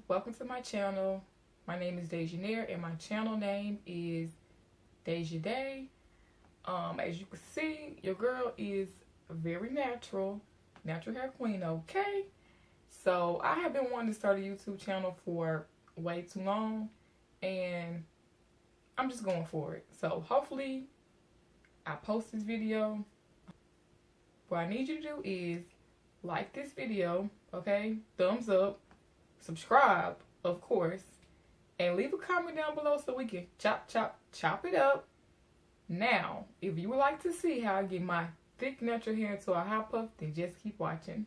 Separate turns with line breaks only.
welcome to my channel. My name is DajaDae and my channel name is DajaDae. As you can see, your girl is very natural hair queen, okay? So I have been wanting to start a YouTube channel for way too long and I'm just going for it. So hopefully I post this video. What I need you to do is like this video, okay? Thumbs up, subscribe, of course, and leave a comment down below so we can chop it up. Now, if you would like to see how I get my thick natural hair into a high puff, then just keep watching.